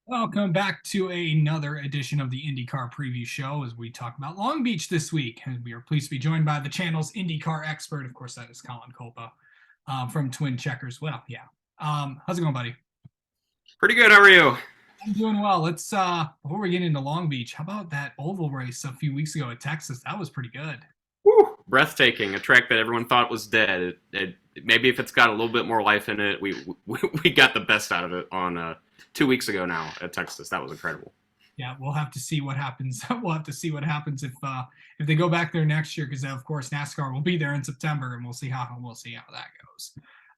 Welcome back to another edition of the Indycar preview show as we talk about Long Beach this week. And we are pleased to be joined by the channel's Indycar expert. Of course, that is Colin Copa from Twin Checkers. Well, yeah. How's it going, buddy? Pretty good. How are you? I'm doing well. Let's before we get into Long Beach, how about that oval race a few weeks ago at Texas? That was pretty good. Woo, breathtaking. A track that everyone thought was dead. Maybe if it's got a little bit more life in it, we got the best out of it on 2 weeks ago now at Texas. That was incredible. Yeah, we'll have to see what happens. We'll have to see what happens if they go back there next year, because of course NASCAR will be there in September, and we'll see how that goes.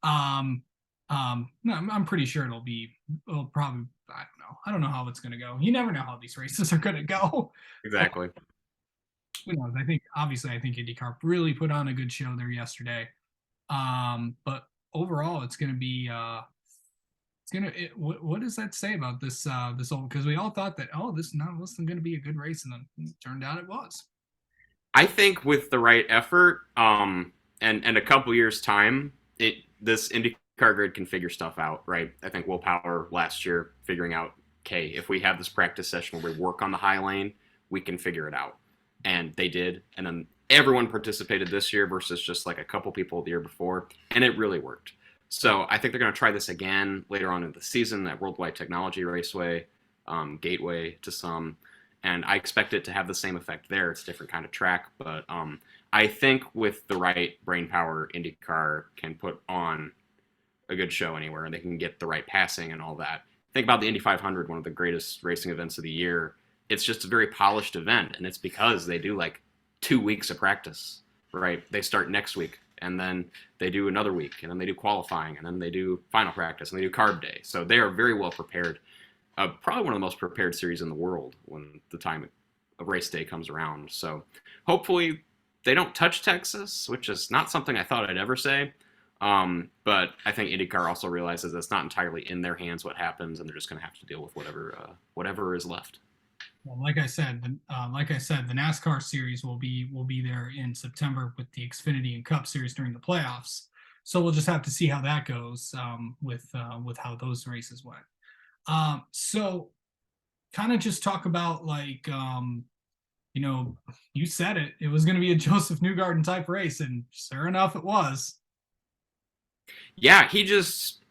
No, I'm pretty sure it'll probably, I don't know how it's going to go. You never know how these races are going to go. Exactly. Who knows? I think IndyCar really put on a good show there yesterday. But overall, it's going to be what does that say about this old, because we all thought that, oh, this not wasn't going to be a good race, and then it turned out it was. I think with the right effort, and a couple years time, this IndyCar grid can figure stuff out, right? I think Will Power last year figuring out, okay, if we have this practice session where we work on the high lane, we can figure it out, and they did. And then everyone participated this year versus just like a couple people the year before, and it really worked. So I think they're going to try this again later on in the season at Worldwide Technology Raceway, Gateway to some, and I expect it to have the same effect there. It's a different kind of track, but I think with the right brain power, IndyCar can put on a good show anywhere, and they can get the right passing and all that. Think about the Indy 500, one of the greatest racing events of the year. It's just a very polished event, and it's because they do like 2 weeks of practice, right? They start next week, and then they do another week, and then they do qualifying, and then they do final practice, and they do carb day. So they are very well prepared. Probably one of the most prepared series in the world when the time of race day comes around. So hopefully they don't touch Texas, which is not something I thought I'd ever say. But I think IndyCar also realizes it's not entirely in their hands what happens, and they're just going to have to deal with whatever is left. Well, like I said, the NASCAR series will be there in September with the Xfinity and Cup series during the playoffs. So we'll just have to see how that goes with how those races went. So kind of just talk about, like, you said it was going to be a Joseph Newgarden type race, and sure enough, it was. Yeah, he just,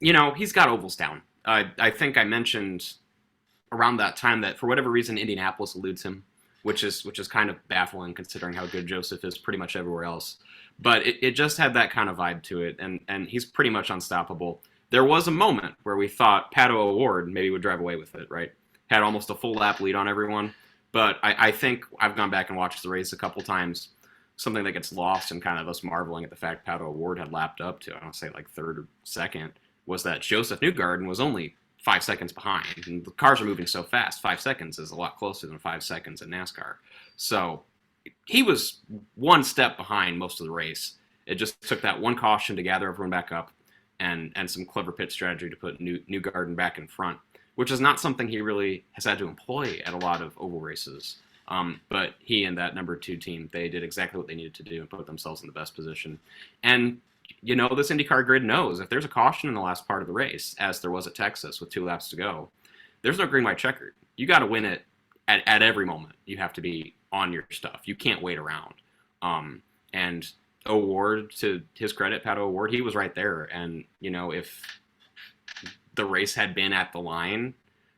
he's got ovals down. I think I mentioned around that time that for whatever reason Indianapolis eludes him, which is kind of baffling considering how good Joseph is pretty much everywhere else. But it just had that kind of vibe to it, and he's pretty much unstoppable. There was a moment where we thought Pato O'Ward maybe would drive away with it, right? Had almost a full lap lead on everyone. But I think I've gone back and watched the race a couple times. Something that gets lost and kind of us marveling at the fact Pato O'Ward had lapped up to, I don't say like third or second, was that Joseph Newgarden was only 5 seconds behind. And the cars are moving so fast. 5 seconds is a lot closer than 5 seconds in NASCAR. So he was one step behind most of the race. It just took that one caution to gather everyone back up, and some clever pit strategy to put Newgarden back in front, which is not something he really has had to employ at a lot of oval races. But he and that number two team, they did exactly what they needed to do and put themselves in the best position. And this IndyCar grid knows if there's a caution in the last part of the race, as there was at Texas with 2 laps to go, there's no green white checkered. You got to win it at every moment. You have to be on your stuff. You can't wait around. And O'Ward, to his credit, Pato O'Ward, he was right there. And if the race had been at the line,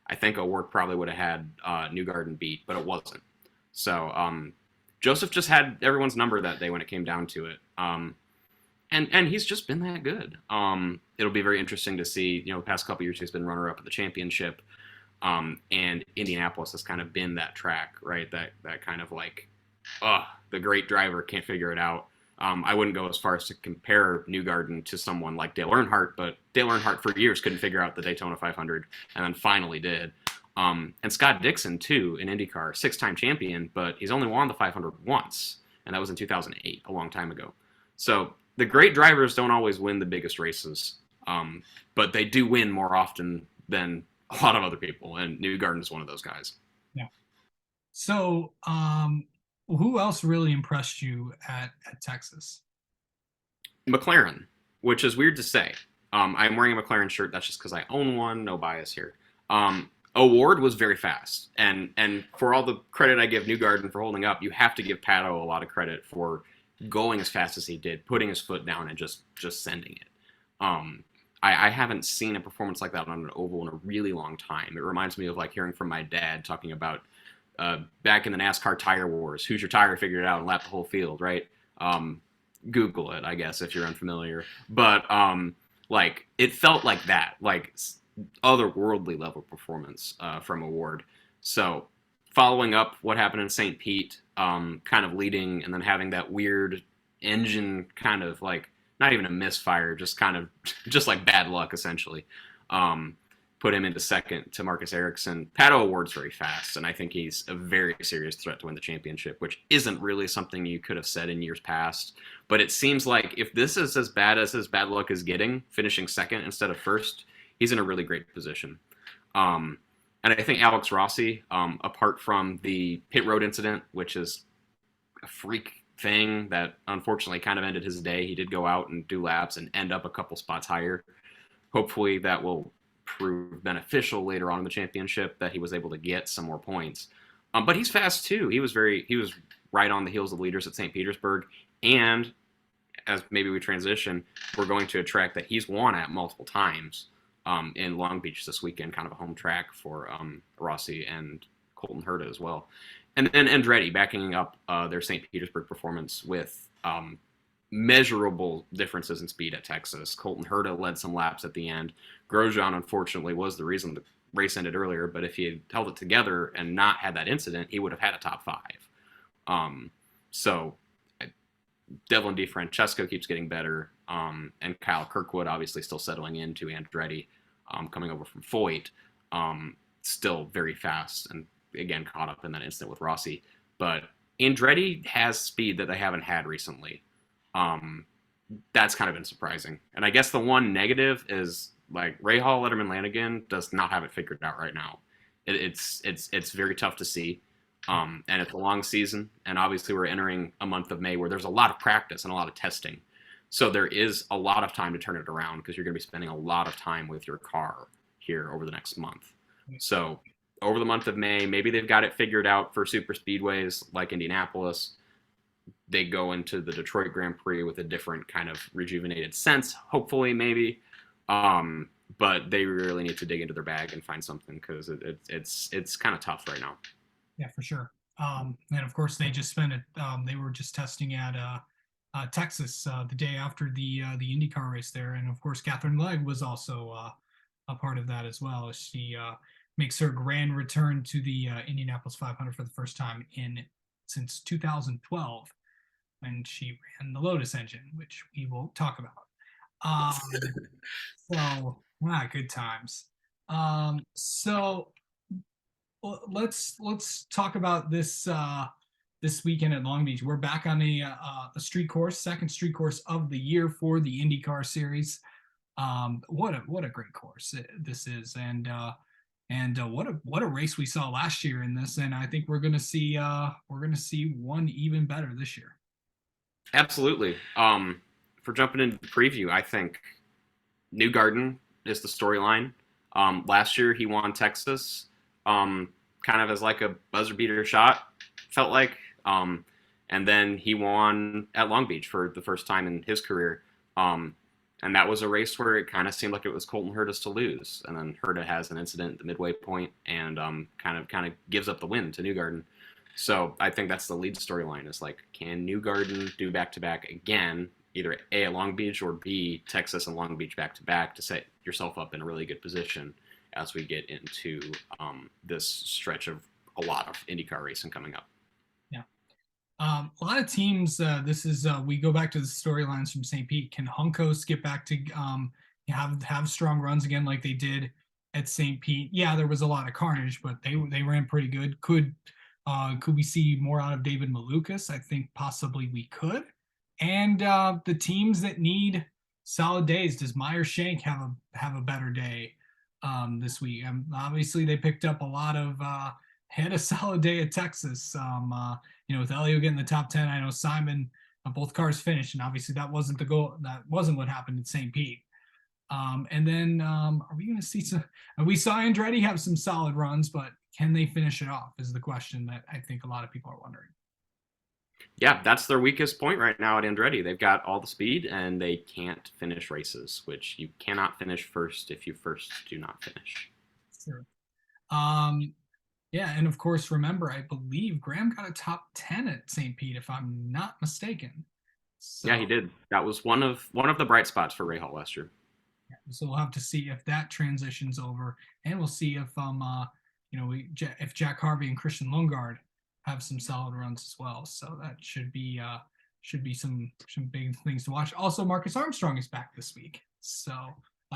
I think O'Ward probably would have had Newgarden beat, but it wasn't. So Joseph just had everyone's number that day when it came down to it. And he's just been that good. It'll be very interesting to see. The past couple years he's been runner-up at the championship, and Indianapolis has kind of been that track, right? That kind of like, the great driver can't figure it out. I wouldn't go as far as to compare Newgarden to someone like Dale Earnhardt, but Dale Earnhardt for years couldn't figure out the Daytona 500, and then finally did. And Scott Dixon, too, in IndyCar, 6-time champion, but he's only won the 500 once, and that was in 2008, a long time ago. So the great drivers don't always win the biggest races, but they do win more often than a lot of other people, and Newgarden is one of those guys. Yeah. So, who else really impressed you at Texas? McLaren, which is weird to say. I'm wearing a McLaren shirt. That's just because I own one. No bias here. Award was very fast, and for all the credit I give Newgarden for holding up, you have to give Pato a lot of credit for going as fast as he did, putting his foot down, and just sending it. I haven't seen a performance like that on an oval in a really long time. It reminds me of like hearing from my dad talking about back in the NASCAR tire wars. Who's your tire? Figured it out and lapped the whole field, right? Google it, I guess, if you're unfamiliar. But like it felt like that, like otherworldly level performance from Award. So following up what happened in St. Pete, kind of leading and then having that weird engine kind of like not even a misfire, just kind of just like bad luck essentially. Um, Put him into second to Marcus Ericsson. Pato Award's very fast, and I think he's a very serious threat to win the championship, which isn't really something you could have said in years past. But it seems like if this is as bad as his bad luck is getting, finishing second instead of first, he's in a really great position. And I think Alex Rossi, apart from the pit road incident, which is a freak thing that unfortunately kind of ended his day, he did go out and do laps and end up a couple spots higher. Hopefully that will prove beneficial later on in the championship that he was able to get some more points. But he's fast too. He was right on the heels of leaders at St. Petersburg, and as maybe we transition, we're going to a track that he's won at multiple times in Long Beach this weekend, kind of a home track for Rossi and Colton Herta as well. And then Andretti backing up their St. Petersburg performance with measurable differences in speed at Texas. Colton Herta led some laps at the end. Grosjean, unfortunately, was the reason the race ended earlier, but if he had held it together and not had that incident, he would have had a top five. So Devlin DeFrancesco keeps getting better, and Kyle Kirkwood obviously still settling into Andretti, coming over from Foyt, still very fast and again caught up in that incident with Rossi. But Andretti has speed that they haven't had recently. That's kind of been surprising. And I guess the one negative is like Rahal Letterman Lanigan does not have it figured out right now. It's very tough to see. And it's a long season, and obviously we're entering a month of May where there's a lot of practice and a lot of testing. So there is a lot of time to turn it around because you're going to be spending a lot of time with your car here over the next month. So over the month of May, maybe they've got it figured out for super speedways like Indianapolis. They go into the Detroit Grand Prix with a different kind of rejuvenated sense, hopefully, maybe. But they really need to dig into their bag and find something because it's kind of tough right now. Yeah, for sure. And of course, they just spent it. They were just testing at Texas the day after the IndyCar race there, and of course, Catherine Legg was also a part of that as well. She makes her grand return to the Indianapolis 500 for the first time since 2012, when she ran the Lotus engine, which we won't talk about. So, good times. So let's talk about this weekend at Long Beach. We're back on a street course, second street course of the year for the IndyCar series. What a great course this is, and what a race we saw last year in this, and I think we're gonna see one even better this year. Absolutely. For jumping into the preview, I think Newgarden is the storyline. Last year he won Texas, kind of as like a buzzer beater shot, felt like. And then he won at Long Beach for the first time in his career. And that was a race where it kind of seemed like it was Colton Herta's to lose. And then Herta has an incident at the midway point and kind of gives up the win to Newgarden. So I think that's the lead storyline is like, can Newgarden do back-to-back again, either A, at Long Beach, or B, Texas and Long Beach back-to-back to set yourself up in a really good position as we get into this stretch of a lot of IndyCar racing coming up. Yeah. A lot of teams, we go back to the storylines from St. Pete. Can Juncos get back to have strong runs again like they did at St. Pete? Yeah, there was a lot of carnage, but they ran pretty good. Could we see more out of David Malukas? I think possibly we could. And the teams that need solid days, does Meyer Shank have a better day this week? Obviously, they picked up a lot of had a solid day at Texas. With Elio getting the top 10, I know Simon, both cars finished, and obviously that wasn't the goal. That wasn't what happened at St. Pete. And then are we going to see some? We saw Andretti have some solid runs, but can they finish it off? Is the question that I think a lot of people are wondering. Yeah, that's their weakest point right now at Andretti. They've got all the speed and they can't finish races, which you cannot finish first if you first do not finish. Sure. Um, yeah, and of course, remember, I believe Graham got a top 10 at St. Pete, if I'm not mistaken. Yeah, he So, did. That was one of the bright spots for Ray Hall last year. so we'll have to see if that transitions over, and we'll see if if Jack Harvey and Christian Lundgaard have some solid runs as well. So that should be some big things to watch. Also, Marcus Armstrong is back this week, so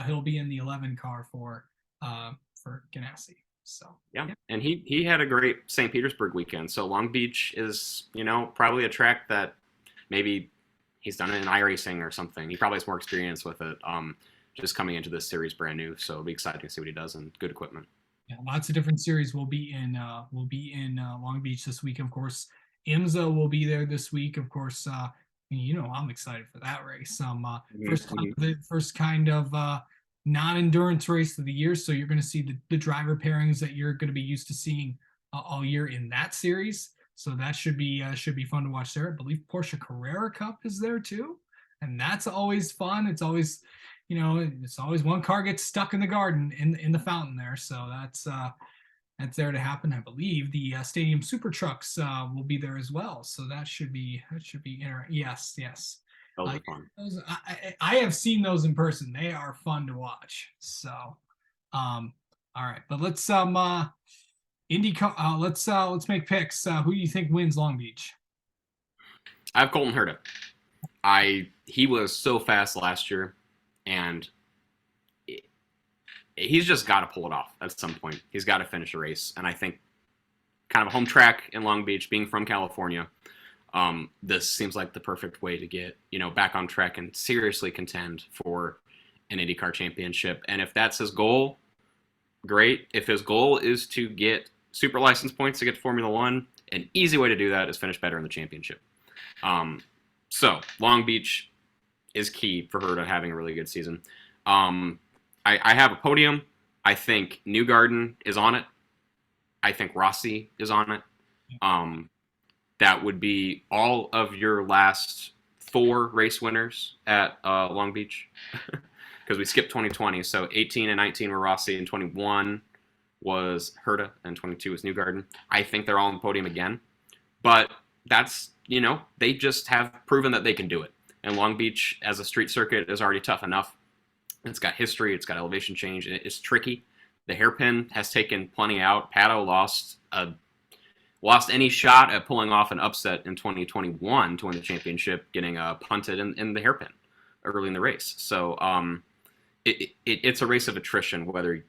he'll be in the 11 car for Ganassi. So Yeah, yeah. and he had a great St. Petersburg weekend. So Long Beach is probably a track that maybe he's done it in iRacing or something. He probably has more experience with it. Just coming into this series brand new, so it'll be exciting to see what he does and good equipment. Yeah, lots of different series will be in Long Beach this week. Of course, IMSA will be there this week. Of course, I'm excited for that race. Mm-hmm. First kind of non-endurance race of the year. So you're going to see the driver pairings that you're going to be used to seeing all year in that series. So that should be fun to watch there. I believe Porsche Carrera Cup is there too, and that's always fun. It's always one car gets stuck in the garden in the fountain there. So that's there to happen. I believe the Stadium Super Trucks will be there as well. So that should be yes, yes. Those are fun. I have seen those in person. They are fun to watch. So, all right, but let's make picks. Who do you think wins Long Beach? I have Colton Herta. He was so fast last year, and he's just got to pull it off at some point. He's got to finish a race, and I think kind of a home track in Long Beach, being from California, this seems like the perfect way to get back on track and seriously contend for an IndyCar championship. And if that's his goal, great. If his goal is to get super license points to get to Formula One, an easy way to do that is finish better in the championship. So Long Beach is key for her to having a really good season. I have a podium. I think Newgarden is on it. I think Rossi is on it. That would be all of your last 4 race winners at Long Beach, because we skipped 2020. So 18 and 19 were Rossi, and 21 was Herta, and 22 was Newgarden. I think they're all on the podium again. But that's, they just have proven that they can do it. And Long Beach, as a street circuit, is already tough enough. It's got history. It's got elevation change. It's tricky. The hairpin has taken plenty out. Pato lost any shot at pulling off an upset in 2021 to win the championship, getting punted in the hairpin early in the race. So it's a race of attrition, whether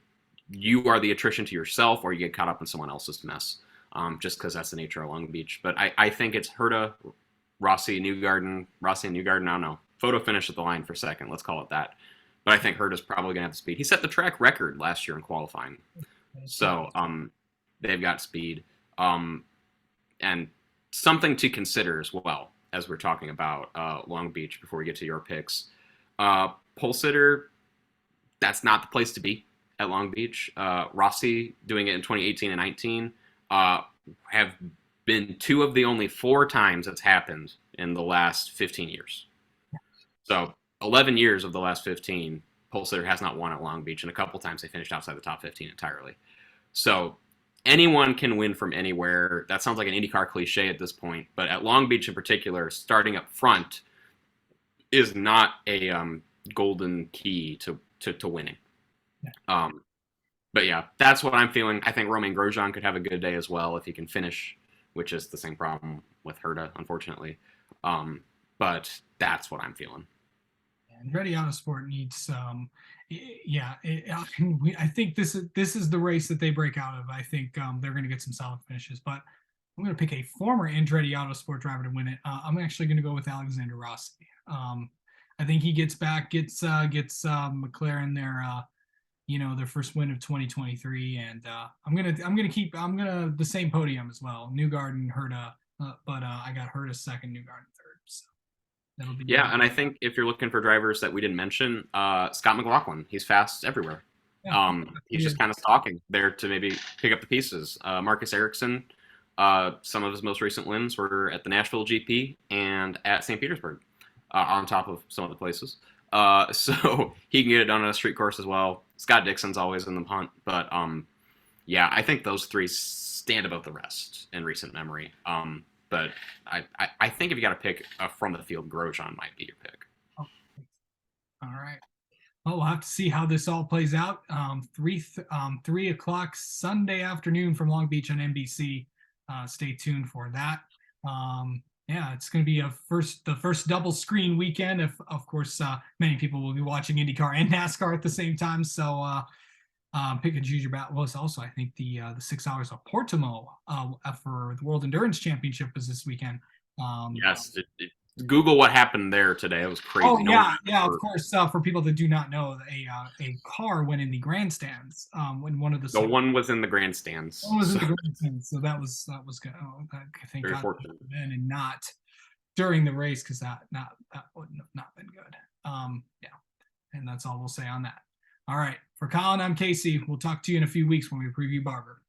you are the attrition to yourself or you get caught up in someone else's mess, just because that's the nature of Long Beach. But I think it's Herta, Rossi, Newgarden, I don't know. Photo finish at the line for second. Let's call it that. But I think Herta's probably going to have the speed. He set the track record last year in qualifying. So they've got speed. And something to consider as well, as we're talking about Long Beach before we get to your picks. Pole sitter, that's not the place to be at Long Beach. Rossi doing it in 2018 and 19 have been 2 of the only 4 times it's happened in the last 15 years. So 11 years of the last 15, pole sitter has not won at Long Beach, and a couple times they finished outside the top 15 entirely. So anyone can win from anywhere. That sounds like an IndyCar cliche at this point, but at Long Beach in particular, starting up front is not a golden key to winning. Yeah. But yeah, that's what I'm feeling. I think Romain Grosjean could have a good day as well if he can finish, which is the same problem with Herta, unfortunately. But that's what I'm feeling. And Ready Autosport needs I think this is the race that they break out of. I think they're going to get some solid finishes, but I'm going to pick a former Andretti Autosport driver to win it. I'm actually going to go with Alexander Rossi. I think he gets McLaren their first win of 2023, and I'm gonna keep the same podium as well. Newgarden, Herta, but I got Herta second, Newgarden third. So. That'll be Yeah, and I think if you're looking for drivers that we didn't mention, Scott McLaughlin, he's fast everywhere. yeah, He's just kind of stalking there to maybe pick up the pieces. Marcus Ericsson, some of his most recent wins were at the Nashville GP and at St. Petersburg, on top of some other places. So he can get it done on a street course as well. Scott Dixon's always in the hunt, but yeah, I think those three stand above the rest in recent memory. But I think if you got to pick from the field, Grosjean might be your pick. all right. Well, we'll have to see how this all plays out. 3 o'clock Sunday afternoon from Long Beach on NBC. Stay tuned for that. Yeah, it's going to be the first double screen weekend. If of course many people will be watching IndyCar and NASCAR at the same time. So pick and choose your battle. Well, it's also I think the 6 hours of Portimao for the World Endurance Championship is this weekend. Yes, Google what happened there today. It was crazy. Oh yeah, yeah. Of course, for people that do not know, a car went in the grandstands when one of the one was in the grandstands. One was in the grandstands, so that was good. Oh, I think very God fortunate. then and not during the race because that wouldn't have not been good. Yeah, and that's all we'll say on that. All right, for Colin, I'm Casey. We'll talk to you in a few weeks when we preview Barber.